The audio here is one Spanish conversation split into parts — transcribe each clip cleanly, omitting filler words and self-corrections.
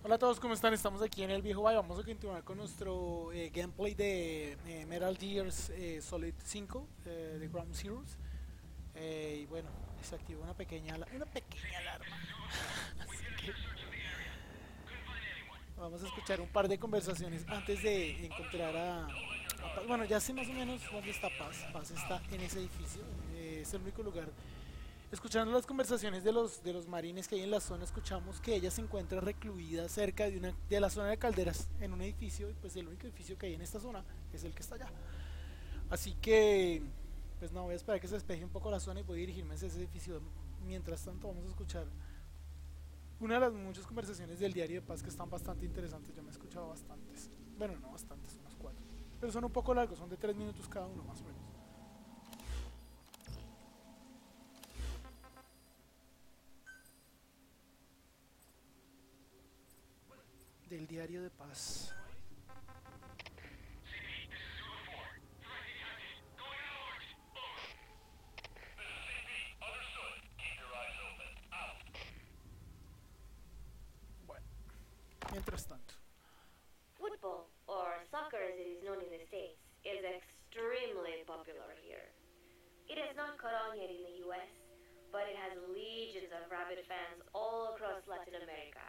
Hola a todos, ¿cómo están? Estamos aquí en el viejo Valle. Vamos a continuar con nuestro gameplay de Metal Gear Solid 5 de Ground Zeroes. Y bueno, se activó una pequeña alarma. Así que vamos a escuchar un par de conversaciones antes de encontrar a Paz. Bueno, ya sé más o menos dónde está Paz. Paz está en ese edificio. Es el único lugar. Escuchando las conversaciones de los marines que hay en la zona, escuchamos que ella se encuentra recluida cerca de la zona de calderas, en un edificio, y pues el único edificio que hay en esta zona es el que está allá. Así que, pues no, voy a esperar que se despeje un poco la zona y voy a dirigirme hacia ese edificio. Mientras tanto, vamos a escuchar una de las muchas conversaciones del diario de paz que están bastante interesantes. Yo me he escuchado bastantes. Bueno, no bastantes, unos cuatro. Pero son un poco largos, son de 3 minutos cada uno, más o menos. Del diario de paz. Bueno, mientras tanto. Football, or soccer as it is known in the States, is extremely popular here. It has not caught on yet in the US, but it has legions of rabid fans all across Latin America.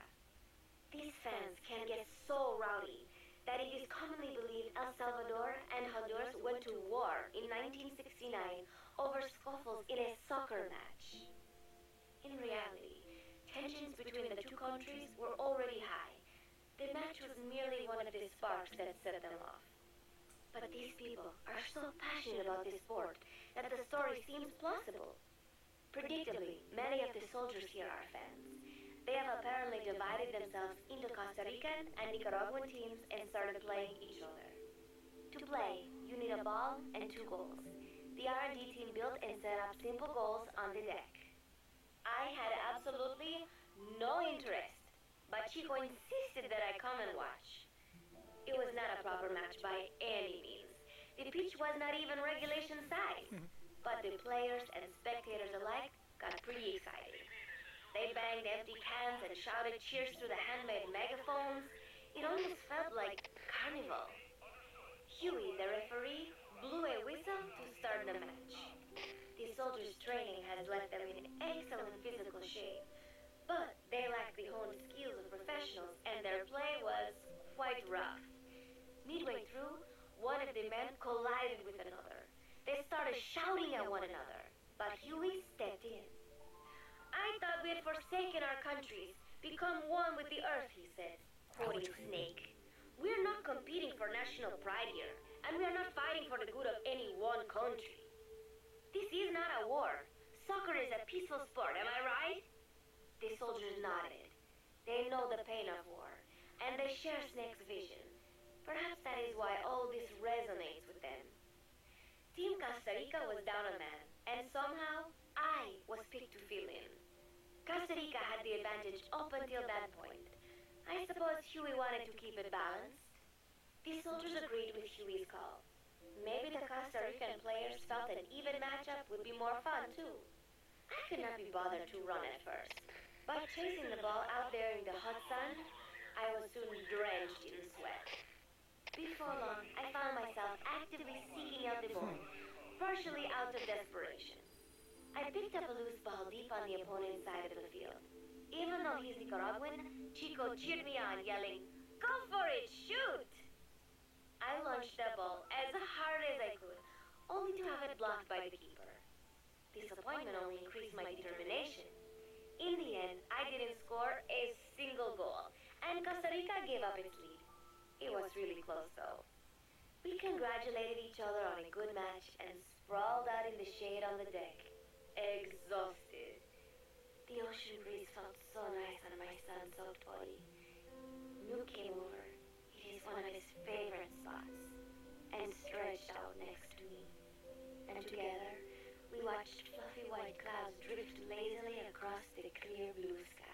These fans can get so rowdy that it is commonly believed El Salvador and Honduras went to war in 1969 over scuffles in a soccer match. In reality, tensions between the two countries were already high. The match was merely one of the sparks that set them off. But these people are so passionate about this sport that the story seems plausible. Predictably, many of the soldiers here are fans. They have apparently divided themselves into Costa Rican and Nicaraguan teams and started playing each other. To play, you need a ball and 2 goals. The R&D team built and set up simple goals on the deck. I had absolutely no interest, but Chico insisted that I come and watch. It was not a proper match by any means. The pitch was not even regulation size, but the players and spectators alike got pretty excited. They banged empty cans and shouted cheers through the handmade megaphones. It almost felt like carnival. Huey, the referee, blew a whistle to start the match. The soldiers' training has left them in excellent physical shape, but they lacked the honed skills of professionals and their play was quite rough. Midway through, one of the men collided with another. They started shouting at one another, but Huey stepped in. I thought we had forsaken our countries, become one with the earth, he said, quoting Snake. We're not competing for national pride here, and we are not fighting for the good of any one country. This is not a war. Soccer is a peaceful sport, am I right? The soldiers nodded. They know the pain of war, and they share Snake's vision. Perhaps that is why all this resonates with them. Team Costa Rica was down a man, and somehow I was picked to fill in. Costa Rica had the advantage up until that point. I suppose Huey wanted to keep it balanced. The soldiers agreed with Huey's call. Maybe the Costa Rican players felt an even matchup would be more fun too. I could not be bothered to run at first, but chasing the ball out there in the hot sun, I was soon drenched in sweat. Before long, I found myself actively seeking out the ball, partially out of desperation. I picked up a loose ball deep on the opponent's side of the field. Even though he's Nicaraguan, Chico cheered me on, yelling, "Go for it, shoot!" I launched the ball as hard as I could, only to have it blocked by the keeper. Disappointment only increased my determination. In the end, I didn't score a single goal, and Costa Rica gave up its lead. It was really close though. We congratulated each other on a good match and sprawled out in the shade on the deck, exhausted. The ocean breeze felt so nice on my sun-soaked body. Luke came over. It is one of his favorite spots, and stretched out next to me. And together, we watched fluffy white clouds drift lazily across the clear blue sky.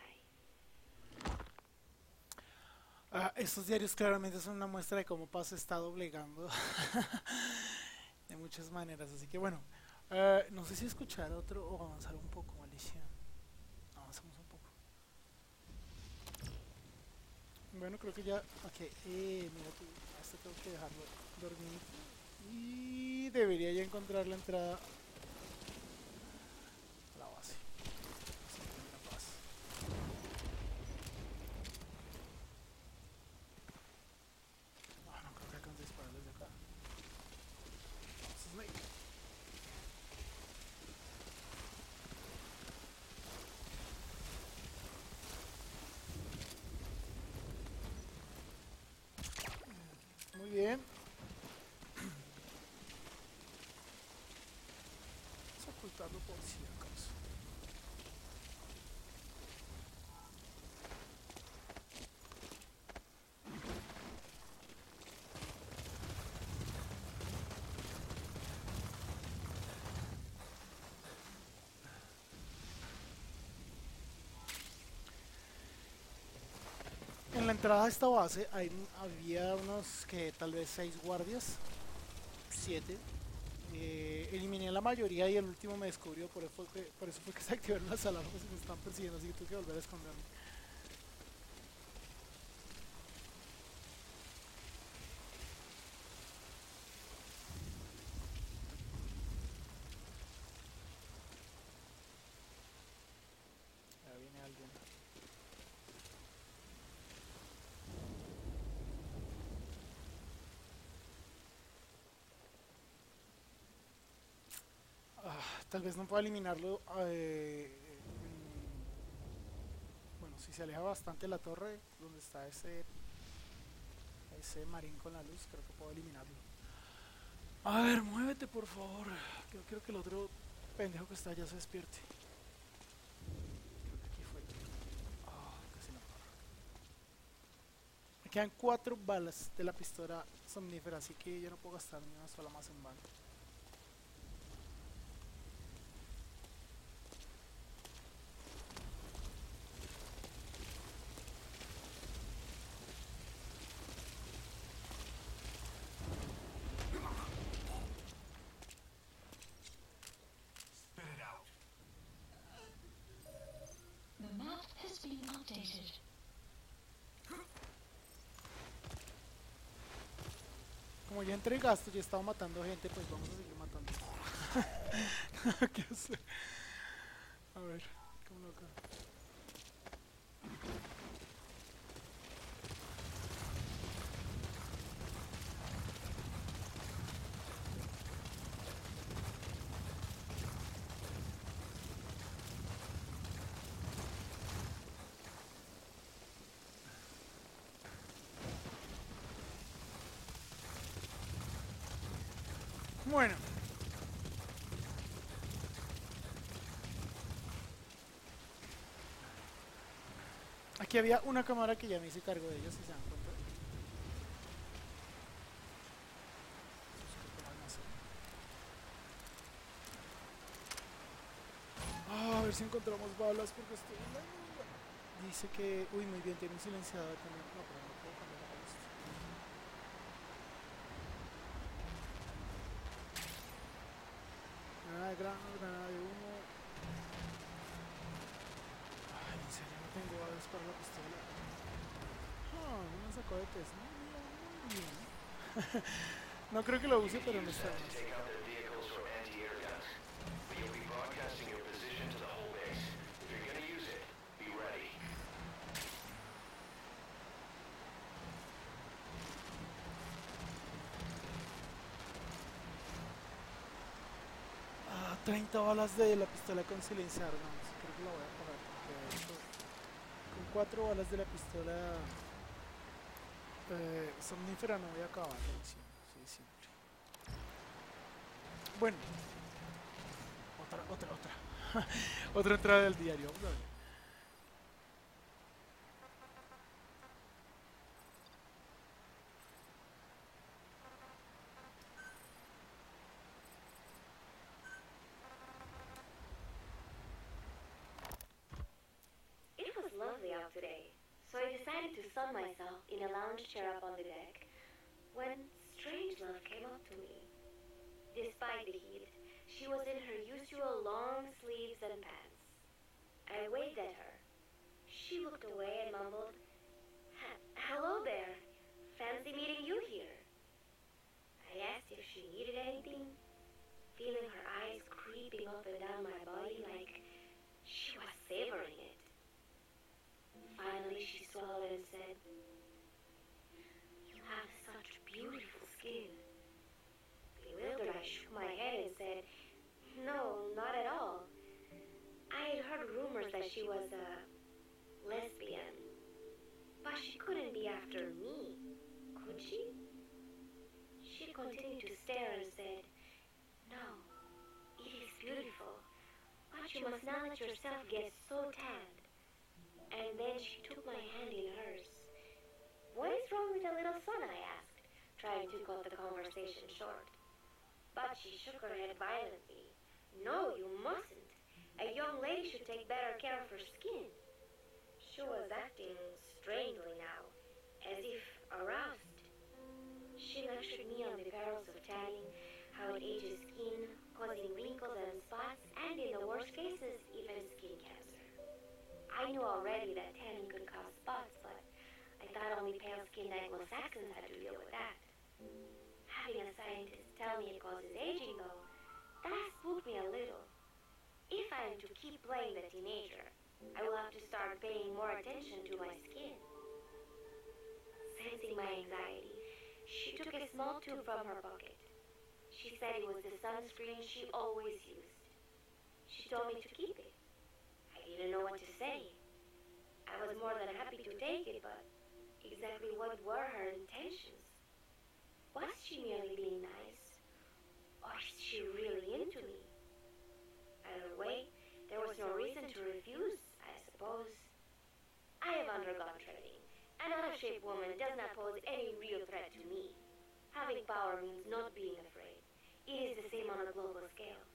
Estos diarios claramente son una muestra de cómo Paz se está doblegando de muchas maneras. Así que bueno, no sé si escuchar otro o avanzar un poco, Alicia. Avanzamos un poco. Bueno, creo que ya. Ok, mira tú. A este tengo que dejarlo dormir. Y debería ya encontrar la entrada a la base. Sin primera paz. No, no creo que alcance a disparar desde acá. Vamos, Snake. Muy bien. Vamos a ocultarlo por si acaso. En la entrada a esta base había unos que tal vez 6 guardias, 7. Eliminé la mayoría y el último me descubrió, por eso fue que se activaron las alarmas y me están persiguiendo, así que tuve que volver a esconderme. Ya viene alguien. Tal vez no pueda eliminarlo. Bueno, si se aleja bastante la torre donde está ese marín con la luz, creo que puedo eliminarlo. A ver, muévete por favor. Quiero que el otro pendejo que está allá se despierte. Creo que aquí fue. Casi no. Me quedan 4 balas de la pistola somnífera, así que yo no puedo gastar ni una sola más en bala. The map has been updated. Como ya entre gastos y he estado matando gente, pues vamos a seguir matando. ¿Qué hacer? A ver, ¿cómo lo acá? Bueno. Aquí había una cámara que ya me hice cargo de ellos, si se dan cuenta. A ver si encontramos balas porque estoy en la duda. Dice que... Uy, muy bien, tiene un silenciador también. No, pero no puedo cambiar la lista. Granada de grano, granada de humo. Ay, en serio, no tengo balas para la pistola. No me sacó de test, ¿no? Mira, muy bien. No creo que lo use, pero no está más. Take out their vehicles from anti-air guns. But you'll be broadcasting your position to the whole base. If you're gonna use it, be ready. 30 balas de la pistola con silenciar, no, sí, creo que la voy a pagar porque de hecho, con 4 balas de la pistola somnífera no voy a acabar la misión, sí, simple. Bueno, otra. Otra entrada del diario, vamos a ver. It was lovely out today, so I decided to sun myself in a lounge chair up on the deck when Strangelove came up to me. Despite the heat, she was in her usual long sleeves and pants. I waved at her. She looked away and mumbled, How she was a lesbian. But she couldn't be after me, could she? She continued to stare and said, "No, it is beautiful, but you must not let yourself get so tanned." And then she took my hand in hers. "What is wrong with a little sun?" I asked, trying to cut the conversation short. But she shook her head violently. "No, you mustn't. A young lady should take better care of her skin." She was acting strangely now, as if aroused. She lectured me on the perils of tanning, how it ages skin, causing wrinkles and spots, and in the worst cases, even skin cancer. I knew already that tanning could cause spots, but I thought only pale-skinned Anglo-Saxons had to deal with that. Having a scientist tell me it causes aging, though, that spooked me a little. If I am to keep playing the teenager, I will have to start paying more attention to my skin. Sensing my anxiety, she took a small tube from her pocket. She said it was the sunscreen she always used. She told me to keep it. I didn't know what to say. I was more than happy to take it, but exactly what were her intentions? Was she merely being nice? Or is she really into me? Either way, there was no reason to refuse, I suppose. I have undergone training. An out-of-shape woman does not pose any real threat to me. Having power means not being afraid. It is the same on a global scale.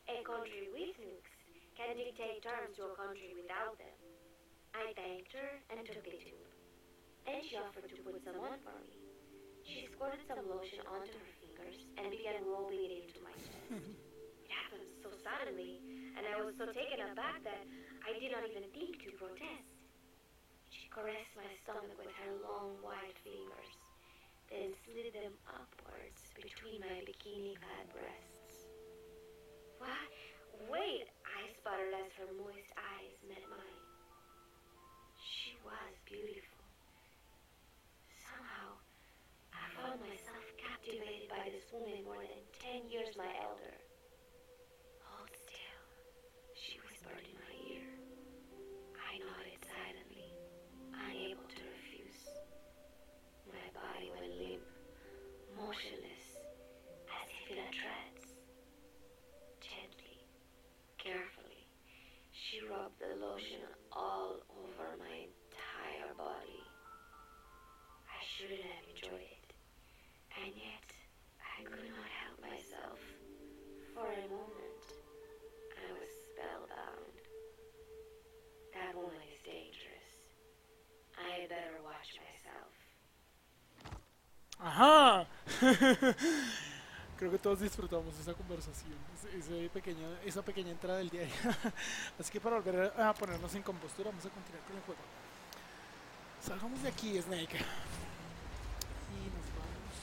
A country with nukes can dictate terms to a country without them. I thanked her and took the tube. Then she offered to put some on for me. She squirted some lotion onto her fingers and began rolling it into my chest. It happened so suddenly, and I was so taken aback that I did not even think to protest. She caressed my stomach with her long white fingers, then slid them upwards between my bikini-clad breasts. "What? Wait," I sputtered as her moist eyes met mine. She was beautiful. Somehow, I found myself captivated by this woman more than 10 years my elder. "Hold still," she whispered in my ear. I nodded silently, unable to refuse. My body went limp, motionless, as if in a trance. Gently, carefully, she rubbed the lotion all over my entire body. I shouldn't have enjoyed it, and yet I could not help myself. For a moment, I was spellbound. That woman is dangerous. I had better watch myself. Ajá. Creo que todos disfrutamos esa conversación, esa pequeña entrada del diario. Así que para volver a ponernos en compostura, vamos a continuar con el juego. Salgamos de aquí, Snake. Y nos vamos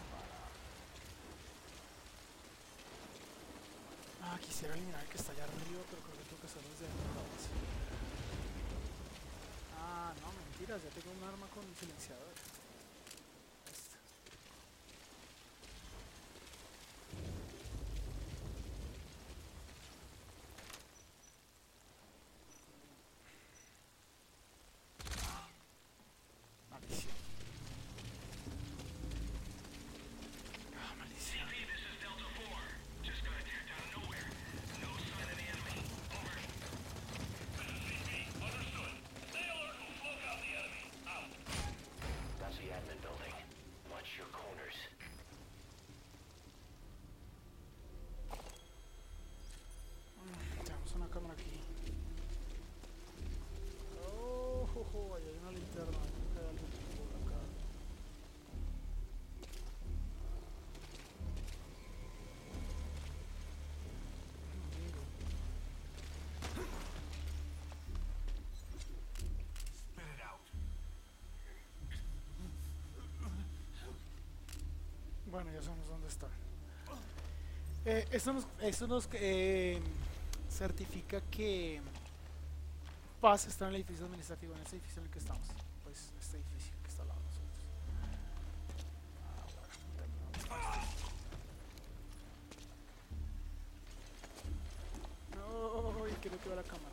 para... quisiera eliminar el que está allá arriba, pero creo que tengo que hacerlo desde dentro de la base. No, mentiras, ya tengo un arma con silenciador. Esta. Maldición. Maldición. CP, this is Delta 4. Just got attacked out of nowhere. No sign of the enemy. Over. CP, understood. Stay alert and smoke out the enemy. Out. That's the admin building. Watch your corners. Tenemos una cámara aquí. Ahí hay una linterna. Hay algo por acá. Spit it out. Bueno, ya sabemos dónde está. Esto nos certifica que Paz está en el edificio administrativo, en ese edificio en el que estamos. Pues este edificio que está al lado de nosotros. No, y creo que va la cámara.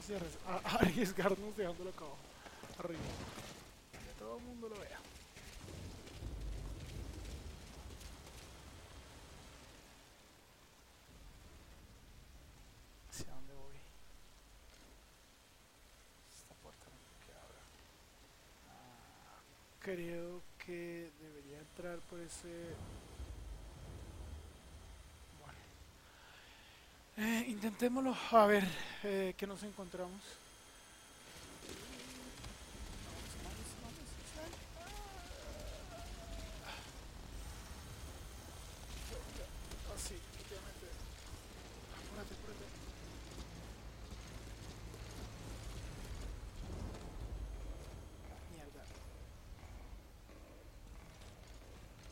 y a arriesgarnos dejándolo acá abajo, arriba. Que todo el mundo lo vea. ¿Hacia dónde voy? Esta puerta no creo que abra. Creo que debería entrar por ese... intentémoslo, a ver qué nos encontramos. Así, efectivamente. Apúrate, apúrate. Mierda.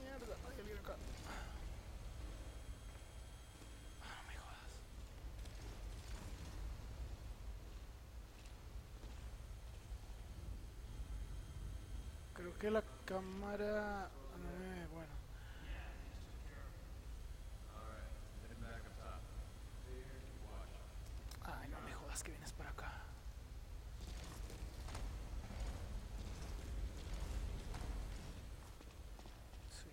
Mierda, hay alguien acá. No me jodas. Creo que la cámara... bueno. Ay, no me jodas que vienes para acá. Sí.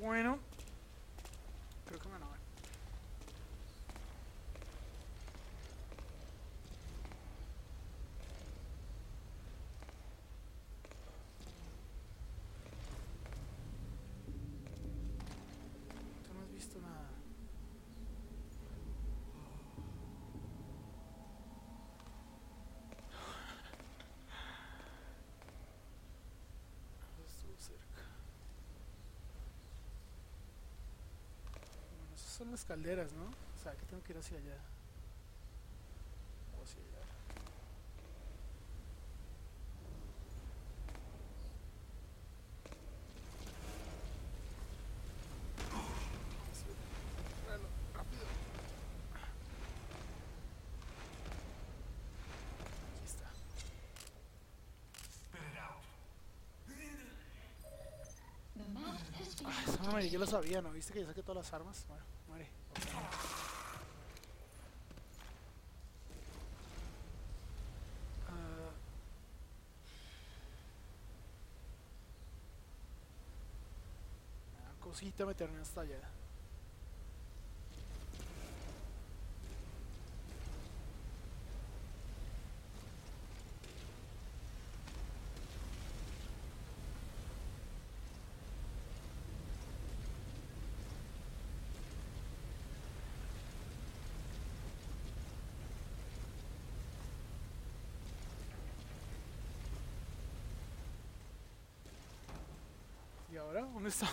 Bueno. Creo que me van a ver. Tú no has visto nada. Estuvo cerca. Bueno, esas son las calderas, ¿no? O sea, que tengo que ir hacia allá. O hacia allá. Bueno, rápido. Aquí está. Spit it out. The map has been Ah, esa no, yo lo sabía, ¿no? ¿Viste que ya saqué todas las armas? Bueno, muere. Ah, cosita meterme hasta allá. ¿Y ahora? ¿Dónde está?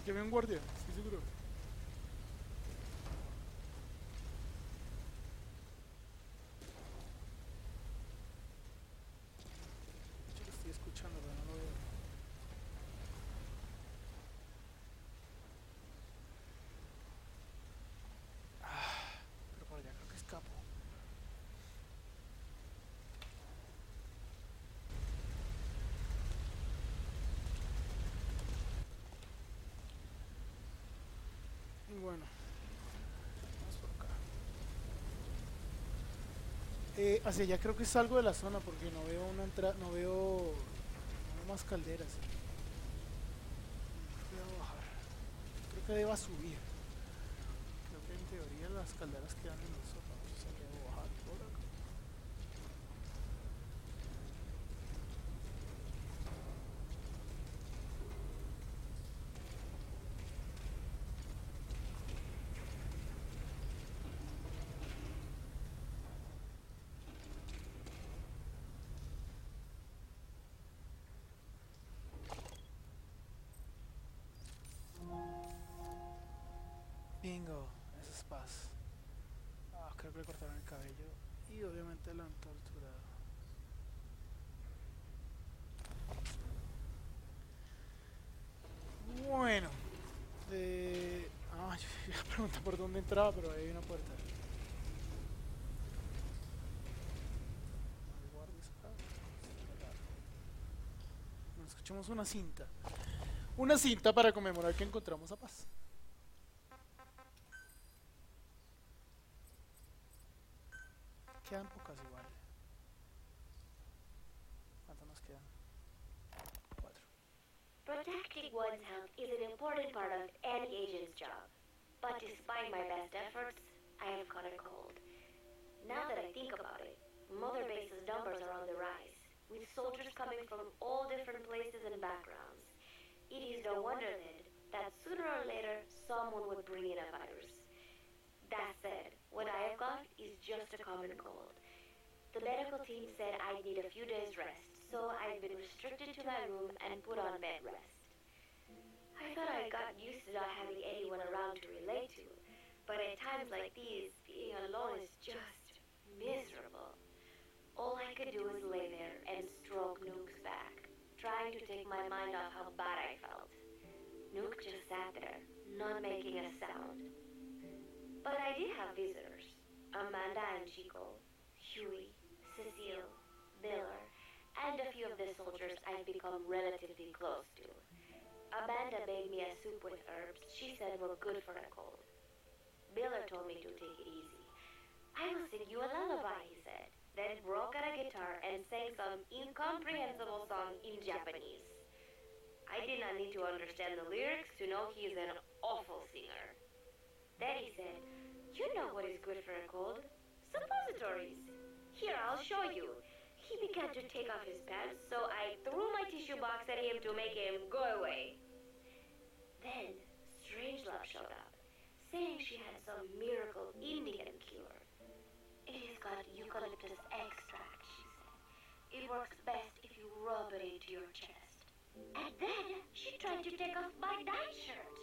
Yo veo un guardia, estoy seguro. Yo lo estoy escuchando, pero no lo veo. Pero por allá creo que escapo. Y bueno, vamos por acá. Hacia allá creo que salgo de la zona porque no veo una entrada, no veo más calderas. Creo que debo bajar. Creo que deba subir. Creo que en teoría las calderas quedan en el sótano. O sea que debo bajar por acá. Bingo, eso es paz. Creo que le cortaron el cabello y obviamente lo han torturado. Bueno, yo iba a preguntar por dónde entraba, pero ahí hay una puerta. No hay guardias acá. Bueno, escuchamos una cinta. Una cinta para conmemorar que encontramos a paz. Protecting one's health is an important part of any agent's job. But despite my best efforts, I have caught a cold. Now that I think about it, Mother Base's numbers are on the rise, with soldiers coming from all different places and backgrounds. It is no wonder then that sooner or later someone would bring in a virus. That said, what I have got is just a common cold. The medical team said I'd need a few days rest, so I've been restricted to my room and put on bed rest. I thought I got used to not having anyone around to relate to, but at times like these, being alone is just miserable. All I could do was lay there and stroke Nook's back, trying to take my mind off how bad I felt. Nook just sat there, not making a sound. But I did have visitors. Amanda and Chico, Huey, Cecile, Miller, and a few of the soldiers I've become relatively close to. Amanda made me a soup with herbs she said were good for a cold. Miller told me to take it easy. I will sing you a lullaby, he said, then broke out a guitar and sang some incomprehensible song in Japanese. I did not need to understand the lyrics to know he is an awful singer. Then he said, "You know what is good for a cold? Suppositories. Here, I'll show you." He began to take off his pants, so I threw my tissue box at him to make him go away. Then, Strangelove showed up, saying she had some miracle Indian cure. "It has got eucalyptus extract," she said. "It works best if you rub it into your chest." And then she tried to take off my nightshirt.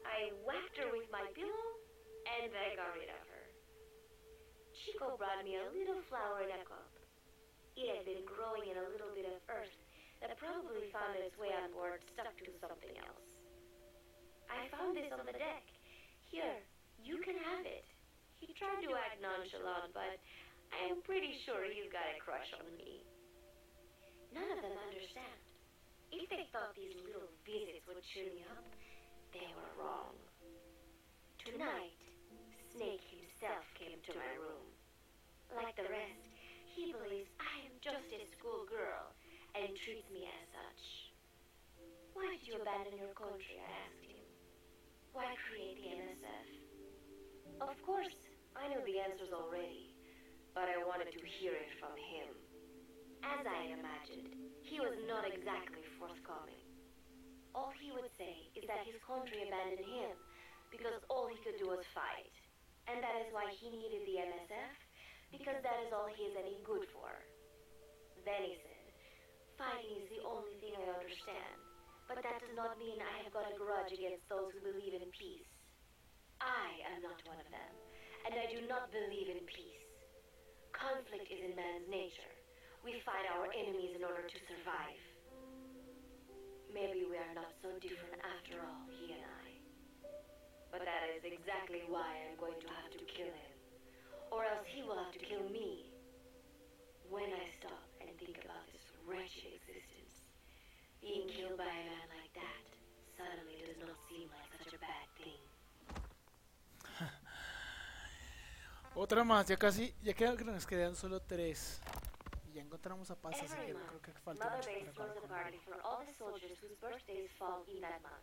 I whacked her with my pillow, and I got rid of her. Chico brought me a little flower in a cup. It had been growing in a little bit of earth that probably found its way on board stuck to something else. "I found this on the deck. Here, you can have it." He tried to act nonchalant, but I am pretty sure he's got a crush on me. None of them understand. If they thought these little visits would cheer me up, they were wrong. Tonight, Snake himself came to my room. Like the rest, he believes I am just a schoolgirl and treats me as such. "Why did you abandon your country?" I asked him. "Why create the NSF?" Of course, I knew the answers already, but I wanted to hear it from him. As I had imagined, he was not exactly forthcoming. All he would say is that his country abandoned him because all he could do was fight, and that is why he needed the NSF, because that is all he is any good for. Then he said, "Fighting is the only thing I understand, but that does not mean I have got a grudge against those who believe in peace. I am not one of them, and I do not believe in peace. Conflict is in man's nature. We fight our enemies in order to survive. Maybe we are not so different after all, he and I. But that is exactly why I'm going to have to kill him, or else he will have to kill me. When I stop and think about this wretched existence, being killed by a man like that suddenly does not seem like such a bad thing." Otra más, ya casi, ya creo que nos quedan solo 3. Y ya encontramos a Paz, así Every que no month, creo que falta Mother mucho Base para throws acabar a con party él. for all the soldiers whose birthdays fall in that month.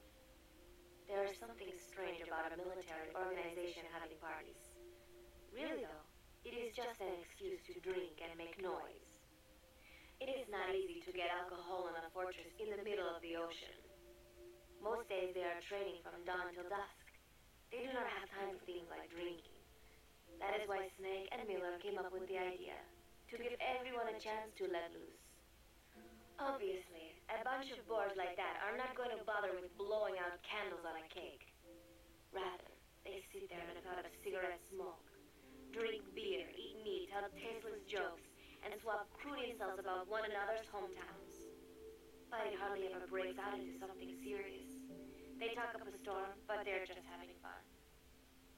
There is something strange about a military organization having parties. Really though, it is just an excuse to drink and make noise. It is not easy to get alcohol in a fortress in the middle of the ocean. Most days they are training from dawn till dusk. They do not have time for things like drinking. That is why Snake and Miller came up with the idea, to give everyone a chance to let loose. Obviously, a bunch of boors like that are not going to bother with blowing out candles on a cake. Rather, they sit there in a cloud of cigarette smoke, drink beer, eat meat, tell tasteless jokes, and swap crude insults about one another's hometowns. But it hardly ever breaks out into something serious. They talk up a storm, but they're just having fun.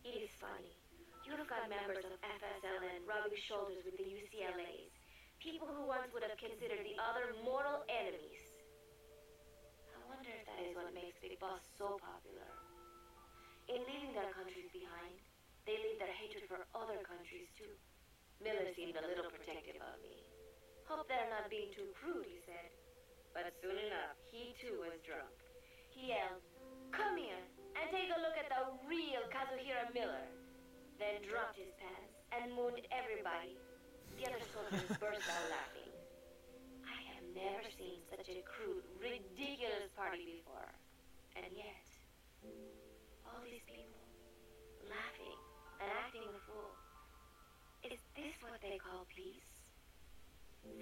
It is funny. You have got members of FSLN rubbing shoulders with the UCLAs, people who once would have considered the other mortal enemies. I wonder if that is what makes Big Boss so popular. In leaving their countries behind, they leave their hatred for other countries too. Miller seemed a little protective of me. "Hope they're not being too crude," he said. But soon enough, he too was drunk. He He yelled, "Come here and take a look at the real Kazuhira Miller." Then dropped his pants and mooned everybody. The other soldiers burst out laughing. I have never seen such a crude, ridiculous party before. And yet, all these people, laughing and acting the fool. Is this what they call peace?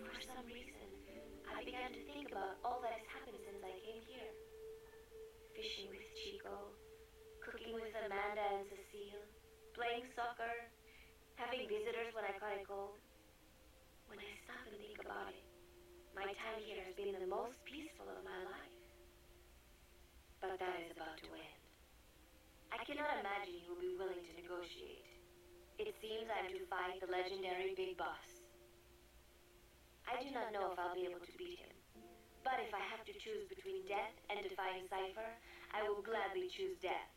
For some reason, I began to think about all that has happened since I came here. Fishing with Chico, cooking with Amanda and Cecile, playing soccer, having visitors when I caught a cold. When I stop and think about it, my time here has been the most peaceful of my life. But that is about to end. I cannot imagine you will be willing to negotiate. It seems I am to fight the legendary Big Boss. I do not know if I'll be able to beat him. But if I have to choose between death and defying Cypher, I will gladly choose death.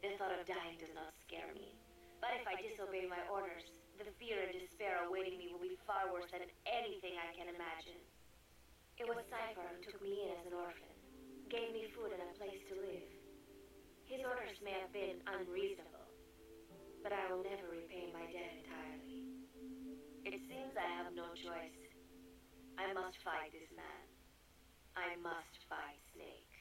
The thought of dying does not scare me. But if I disobey my orders, the fear and despair awaiting me will be far worse than anything I can imagine. It was Cypher who took me in as an orphan, gave me food and a place to live. His orders may have been unreasonable, but I will never repay my debt entirely. It seems I have no choice. I must fight this man. I must fight Snake.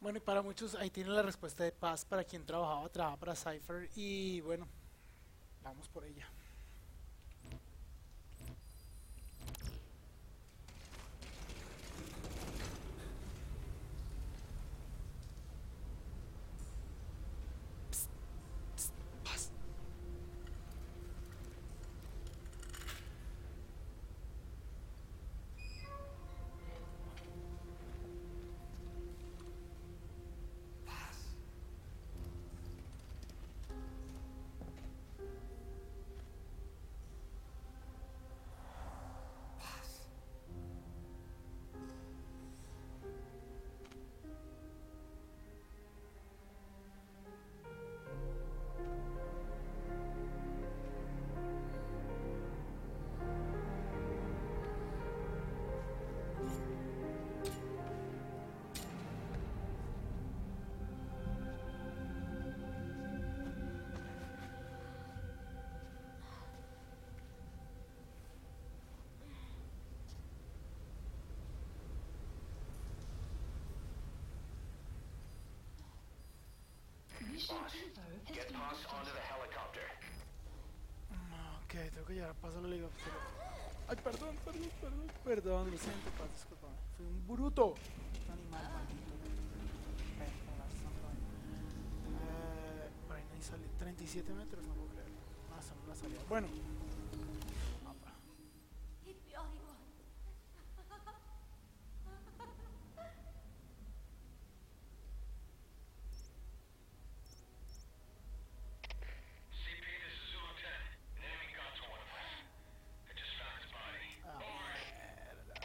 Bueno, y para muchos ahí tienen la respuesta de paz para quien trabaja para Cypher y bueno, vamos por ella. Paz. Mission info has Get been Paz onto the updated. helicopter. Ok, tengo que llevar a Paz al helicóptero. Ay, perdón, lo siento, Paz, discúlpame. Fui un bruto. Un animal maldito. Ven, con la zamba. Por ahí no hay salida. 37 metros, no puedo creer. Ah, esa no es la salida. Bueno. Apa. CP, this is Zulu 10. An enemy got to one of us. I just found his body. Ah, mierda.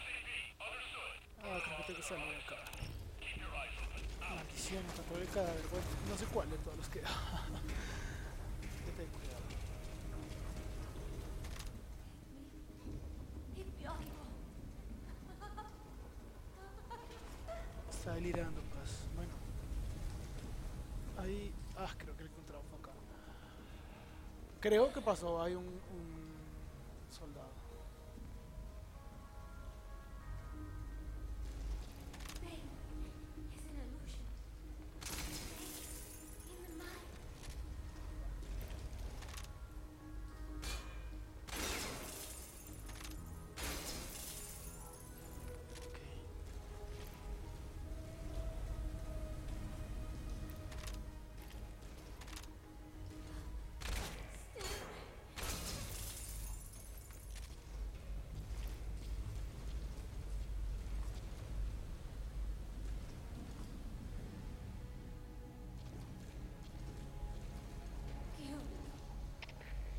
CP, understood. Ah, creo que tengo que salir de acá. Keep your eyes open. Maldición, encontré el cadáver. Bueno, no sé cuál de todos los que. Que ten cuidado. Está delirando, Paz. Bueno. Ahí. Ah, creo que el encontrado fue acá. Creo que pasó. Hay un soldado.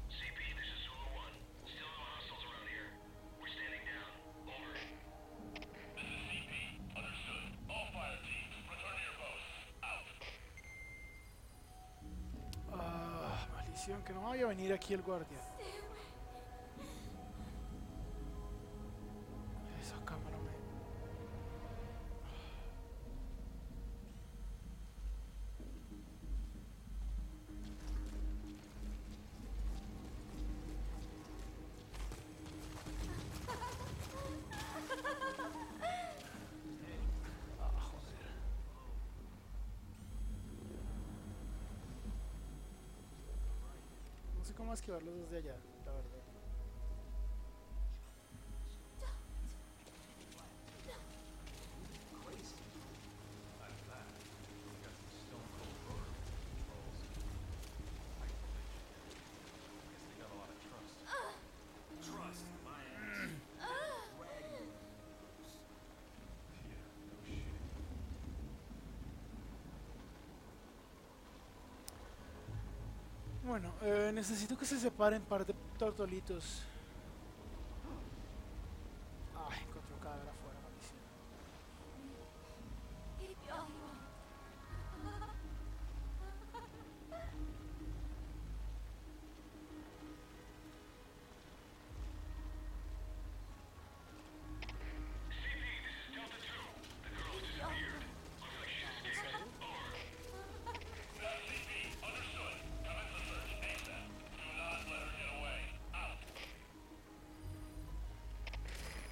CP, this is Zulu 1. Still no hostiles around here. We're standing down. Over. This is CP. Understood. All fire teams, return to your posts. Out. Ah, maldición, que no vaya a venir aquí el guardia. Esa cámara me. cómo esquivarlos desde allá, la verdad. Bueno, necesito que se separen par de tortolitos. Ay, encontré un cadáver afuera, maldición.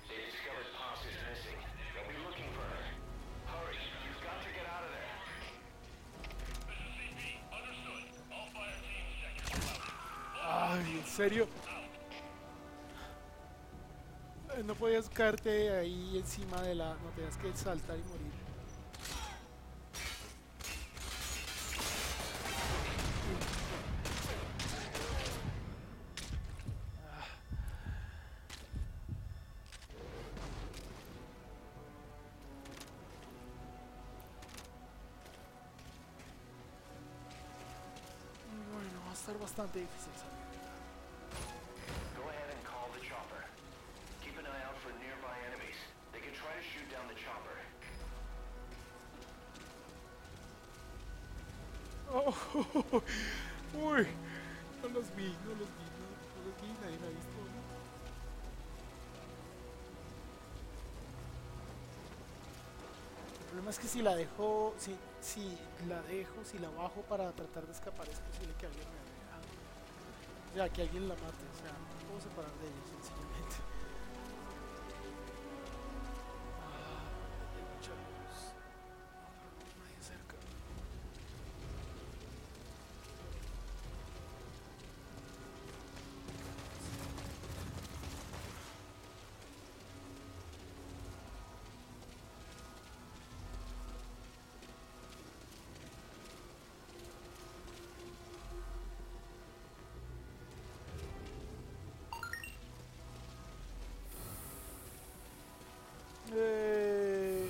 They discovered Pops is missing. They'll be looking for her. Hurry, you've got to get out of there. Ay, ¿en serio? No podías caerte ahí encima de la... No, tenías que saltar y morir. Bueno, va a estar bastante difícil salir. Go ahead and call the chopper. Keep an eye out for nearby enemies. They could try to shoot down the chopper. Oh, uy, no los vi, no los vi, no los vi, nadie me ha visto. El problema es que si la dejo, si la bajo para tratar de escapar, es posible que alguien me vea. O sea, que alguien la mate, o sea, no puedo separar de ellos, sencillamente. Hay mucha luz. No, pero no hay nadie cerca. Eh,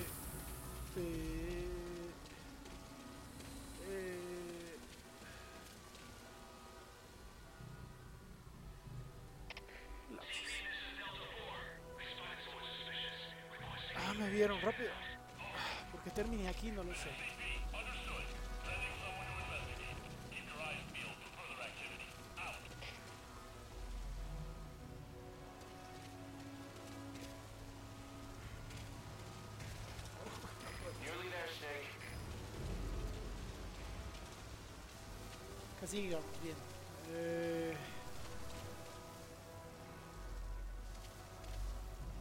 eh, eh. Ah, me vieron rápido. ¿Por qué terminé aquí? No lo sé. Nearly there, Snake. Casi llegamos bien.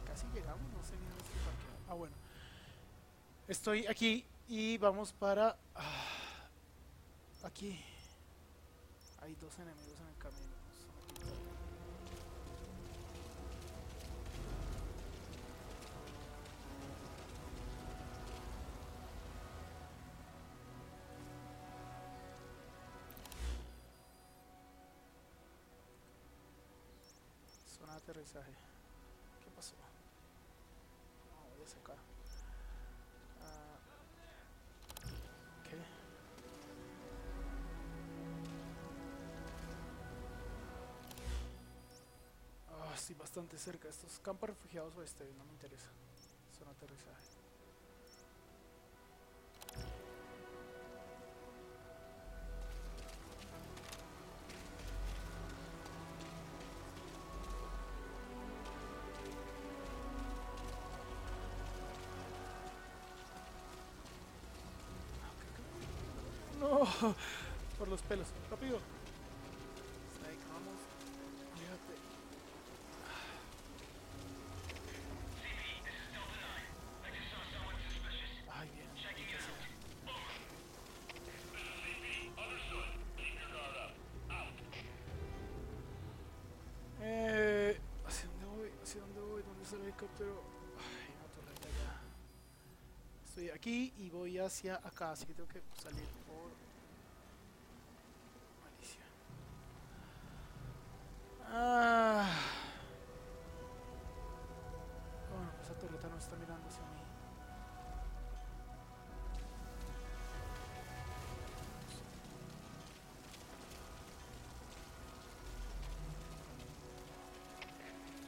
Casi llegamos, no sé ni dónde está parqueado. Ah, bueno. Estoy aquí y vamos para... aquí. Hay dos enemigos en el camino. Zona de aterrizaje. ¿Qué pasó? No, voy a sacar. ¿Qué? Estoy bastante cerca. Estos campos refugiados oeste no me interesa. Zona de aterrizaje. No, por los pelos. Rápido. Snake, vamos. Fíjate. Ay, bien. helicóptero. Ay, una torreta ya. Estoy aquí y voy hacia acá, así que tengo que salir por Malicia. Bueno, esa torreta no está mirando hacia mí.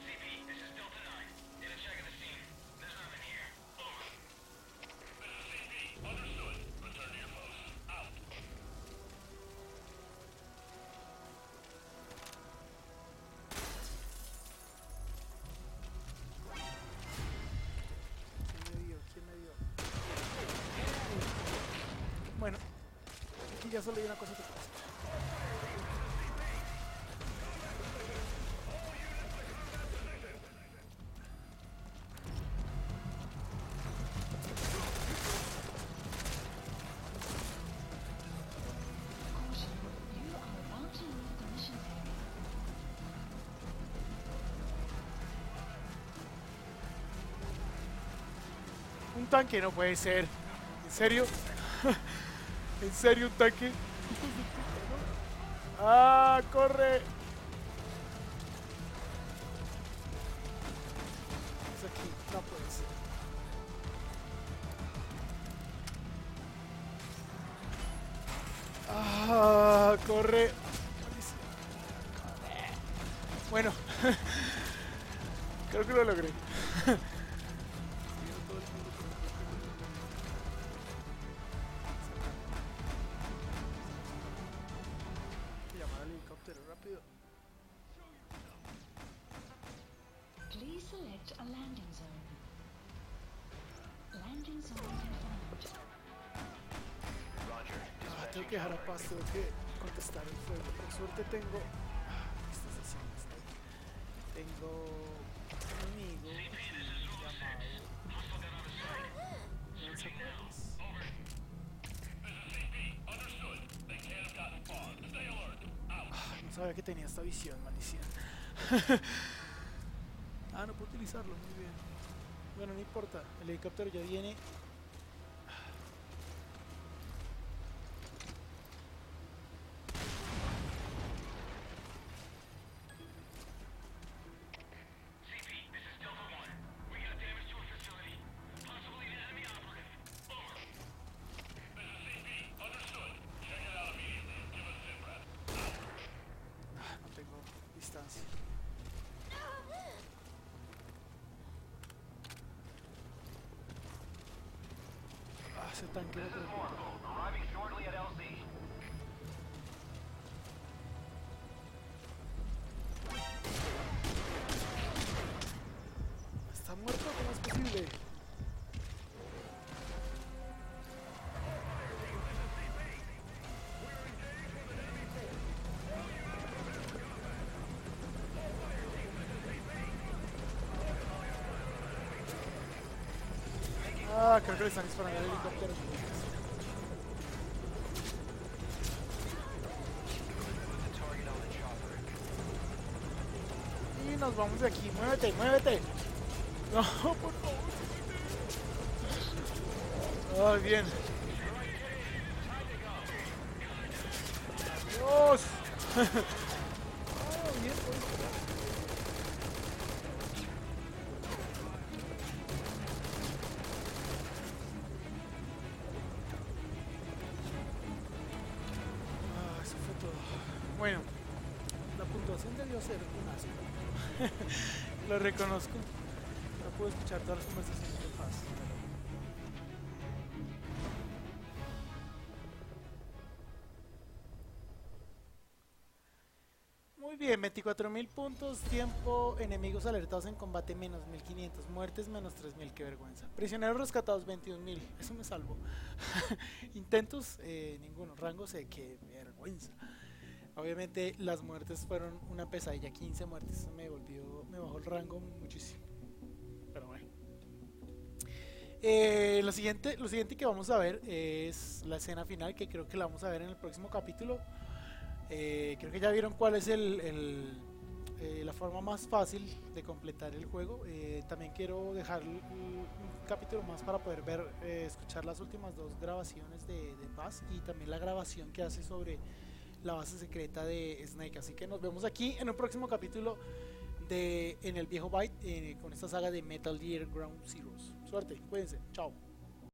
CP, this is Delta 9. Did a check of the scene. There's nothing here. Over. This is CP. Understood. Return to your post. Out. ¿Quién me vio? ¿Quién me vio? Bueno, aquí ya solo hay una cosa que pasa. Caution, you are about to leave the mission area. Un tanque no puede ser. ¿En serio? ¿En serio un tanque? ¡Ah, corre! Es aquí, no puede ser. ¡Ah, corre! Bueno, creo que lo logré. Llamar al helicóptero rápido. Please select a landing zone. Landing zone confirmed. Roger. Tengo que dejar a paz, tengo que contestar el fuego. Por suerte tengo. ¿Qué estás haciendo? Tengo un amigo llamado lanzacohetes. Over. This is CP. Understood. They can't have gotten far. Stay alert. Out. No sabía que tenía esta visión, maldición. No puedo utilizarlo, muy bien. Bueno, no importa, el helicóptero ya viene. CP, this is Delta 1. We got damage to a facility. Possibly an enemy operative. Over. This is CP. Understood. Check it out immediately. Give us sit rep. No tengo distancia. Ese tanque no puede. Arriving shortly at LZ. ¿Está muerto? ¿Cómo es posible? Creo que le están disparando al helicóptero. Y nos vamos de aquí. Muévete, muévete. No, por favor. Ay, bien. Dios. Bien, pues. Eso fue todo. Bueno, la puntuación debió ser un asco. Lo reconozco. No puedo escuchar todas las conversaciones de paz. Muy bien, 24.000 puntos, tiempo, enemigos alertados en combate menos 1.500, muertes menos 3.000, qué vergüenza. Prisioneros rescatados 21.000, eso me salvo. Intentos, ninguno, rango C, qué vergüenza. Obviamente las muertes fueron una pesadilla, 15 muertes, eso me bajó el rango muchísimo. Pero bueno. Lo siguiente que vamos a ver es la escena final, que creo que la vamos a ver en el próximo capítulo. Creo que ya vieron cuál es el la forma más fácil de completar el juego. También quiero dejar un capítulo más para poder ver, escuchar las últimas dos grabaciones de Paz y también la grabación que hace sobre la base secreta de Snake. Así que nos vemos aquí en un próximo capítulo de En el Viejo Byte, con esta saga de Metal Gear Ground Zeroes. Suerte, cuídense, chao.